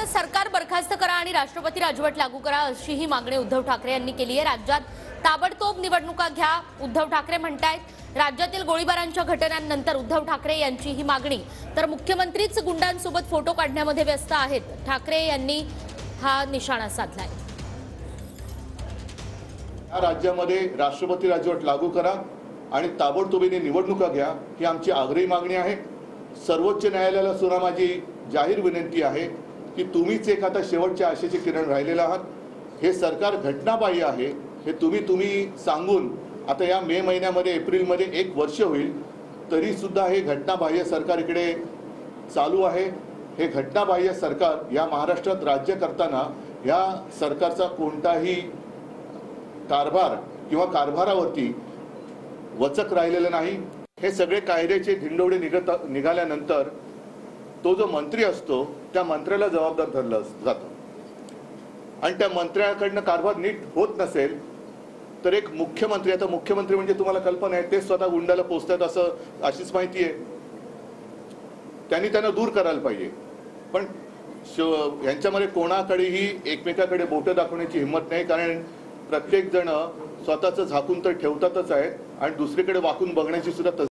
सरकार बरखास्त करा आणि राष्ट्रपती राजवट लागू करा अशी ही मागणी उद्धव ठाकरे यांनी केली आहे। राज्यात ताबडतोब निवडणुका घ्या उद्धव ठाकरे म्हणतायत। राज्यातील गोळीबारांच्या घटनांनंतर उद्धव ठाकरे यांची ही मागणी, तर मुख्यमंत्रीच गुंडांसोबत फोटो काढण्यामध्ये व्यस्त आहेत। ठाकरे यांनी हा निशाणा साधलाय। या राज्यामध्ये राष्ट्रपती राजवट लागू करा आणि ताबडतोबीने निवडणुका घ्या ही आमची आग्रही मागणी आहे। सर्वोच्च न्यायालयाला सुद्धा माझी जाहीर विनंती आहे की तुम्हीच एक आता शेवटच्या आशेचे किरण राहिलेले आहात। हे सरकार घटनाबाह्य आहे हे तुम्ही सांगून आता या मे महिन्यामध्ये एप्रिलमध्ये 1 वर्ष होईल, तरी सुद्धा हे घटनाबाह्य सरकार इकडे चालू आहे। हे घटनाबाह्य सरकार या महाराष्ट्रात राज्य करताना या सरकारचा कोणताही कारभार किंवा कारभारावरती वचक राहिलेलं नाही। हे सगळे कायद्याचे धिंडोडे निघाल्यानंतर तो जो मंत्री असतो त्या मंत्र्याला जबाबदार धरलं जातं आणि त्या मंत्र्याकडनं कारभार नीट होत नसेल तर एक मुख्यमंत्री, आता मुख्यमंत्री म्हणजे तुम्हाला कल्पना आहे ते स्वतः गुंडाला पोचतात असं अशीच माहिती आहे, त्यांना दूर करायला पाहिजे। पण यांच्यामध्ये कोणाकडेही एकमेकाकडे बोटं दाखवण्याची हिंमत नाही, कारण प्रत्येक जण स्वतःचं झाकून तर ठेवतातच आहेत आणि दुसरीकडे वाकून बघण्याची सुद्धा